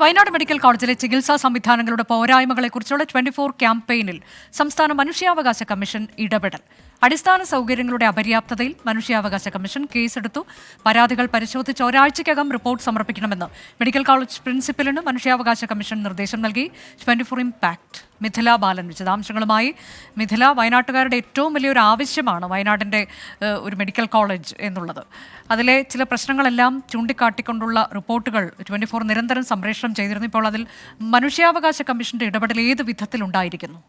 Wayanad medical കോളേജിലെ ചികിത്സാ സംവിധാനങ്ങളുടെ പോരായ്മകളെക്കുറിച്ചുള്ള 24 ക്യാമ്പയിനിൽ സംസ്ഥാന മനുഷ്യാവകാശ കമ്മീഷൻ ഇടപെടൽ. അടിസ്ഥാന സൗകര്യങ്ങളുടെ അപര്യാപ്തതയിൽ മനുഷ്യാവകാശ കമ്മീഷൻ കേസെടുത്തു. പരാതികൾ പരിശോധിച്ച് ഒരാഴ്ചയ്ക്കകം റിപ്പോർട്ട് സമർപ്പിക്കണമെന്ന് മെഡിക്കൽ കോളേജ് പ്രിൻസിപ്പലിന് മനുഷ്യാവകാശ കമ്മീഷൻ നിർദ്ദേശം നൽകി. 24 ഇംപാക്ട് മിഥില ബാലൻ വിശദാംശങ്ങളുമായി. മിഥില, വയനാട്ടുകാരുടെ ഏറ്റവും വലിയൊരു ആവശ്യമാണ് വയനാടിൻ്റെ ഒരു മെഡിക്കൽ കോളേജ് എന്നുള്ളത്. അതിലെ ചില പ്രശ്നങ്ങളെല്ലാം ചൂണ്ടിക്കാട്ടിക്കൊണ്ടുള്ള റിപ്പോർട്ടുകൾ 24 നിരന്തരം സംപ്രേഷണം ചെയ്തിരുന്നു. ഇപ്പോൾ അതിൽ മനുഷ്യാവകാശ കമ്മീഷന്റെ ഇടപെടൽ ഏത് വിധത്തിലുണ്ടായിരിക്കുന്നു?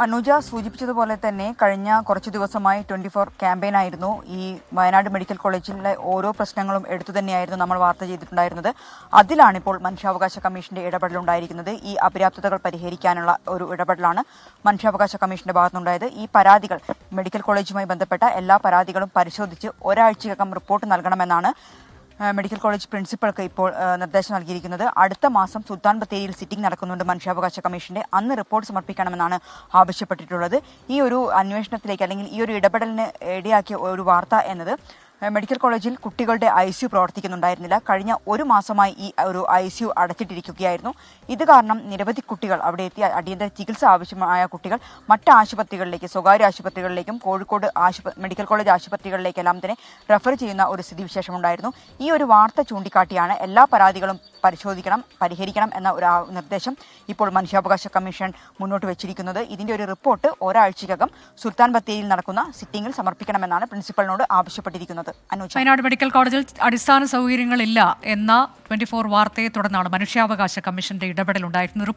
അനുജ സൂചിപ്പിച്ചതുപോലെ തന്നെ കഴിഞ്ഞ കുറച്ചു ദിവസമായി 24 ക്യാമ്പയിനായിരുന്നു. ഈ വയനാട് മെഡിക്കൽ കോളേജിലെ ഓരോ പ്രശ്നങ്ങളും എടുത്തു തന്നെയായിരുന്നു നമ്മൾ വാർത്ത ചെയ്തിട്ടുണ്ടായിരുന്നത്. അതിലാണിപ്പോൾ മനുഷ്യാവകാശ കമ്മീഷന്റെ ഇടപെടലുണ്ടായിരിക്കുന്നത്. ഈ അപര്യാപ്തതകൾ പരിഹരിക്കാനുള്ള ഒരു ഇടപെടലാണ് മനുഷ്യാവകാശ കമ്മീഷന്റെ ഭാഗത്തുനിന്നുണ്ടായത്. ഈ പരാതികൾ, മെഡിക്കൽ കോളേജുമായി ബന്ധപ്പെട്ട എല്ലാ പരാതികളും പരിശോധിച്ച് ഒരാഴ്ചക്കകം റിപ്പോർട്ട് നൽകണമെന്നാണ് മെഡിക്കൽ കോളേജ് പ്രിൻസിപ്പൾക്ക് ഇപ്പോൾ നിർദ്ദേശം നൽകിയിരിക്കുന്നത്. അടുത്ത മാസം സുൽത്താൻ ബത്തേരിയിൽ സിറ്റിംഗ് നടക്കുന്നുണ്ട് മനുഷ്യാവകാശ കമ്മീഷന്റെ. അന്ന് റിപ്പോർട്ട് സമർപ്പിക്കണമെന്നാണ് ആവശ്യപ്പെട്ടിട്ടുള്ളത്. ഈ ഒരു അന്വേഷണത്തിലേക്ക് അല്ലെങ്കിൽ ഈ ഒരു ഇടപെടലിന് ഇടയാക്കിയ ഒരു വാർത്ത എന്നത് മെഡിക്കൽ കോളേജിൽ കുട്ടികളുടെ ICU പ്രവർത്തിക്കുന്നുണ്ടായിരുന്നില്ല. കഴിഞ്ഞ ഒരു മാസമായി ഈ ഒരു ICU അടച്ചിട്ടിരിക്കുകയായിരുന്നു. ഇത് കാരണം നിരവധി കുട്ടികൾ അവിടെ എത്തി അടിയന്തര ചികിത്സ ആവശ്യമായ കുട്ടികൾ മറ്റ് ആശുപത്രികളിലേക്ക്, സ്വകാര്യ ആശുപത്രികളിലേക്കും കോഴിക്കോട് മെഡിക്കൽ കോളേജ് ആശുപത്രികളിലേക്കെല്ലാം തന്നെ റെഫർ ചെയ്യുന്ന ഒരു സ്ഥിതിവിശേഷമുണ്ടായിരുന്നു. ഈ ഒരു വാർത്ത ചൂണ്ടിക്കാട്ടിയാണ് എല്ലാ പരാതികളും പരിശോധിക്കണം, പരിഹരിക്കണം എന്ന ഒരു നിർദ്ദേശം ഇപ്പോൾ മനുഷ്യാവകാശ കമ്മീഷൻ മുന്നോട്ട് വെച്ചിരിക്കുന്നത്. ഇതിന്റെ ഒരു റിപ്പോർട്ട് ഒരാഴ്ചക്കകം സുൽത്താൻ ബത്തേരിയിൽ നടക്കുന്ന സിറ്റിംഗിൽ സമർപ്പിക്കണമെന്നാണ് പ്രിൻസിപ്പലിനോട് ആവശ്യപ്പെട്ടിരിക്കുന്നത്. വയനാട് മെഡിക്കൽ കോളേജിൽ അടിസ്ഥാന സൗകര്യങ്ങളില്ല എന്ന 24 വാർത്തയെ തുടർന്നാണ് മനുഷ്യാവകാശ കമ്മീഷന്റെ ഇടപെടൽ ഉണ്ടായിരുന്നത്.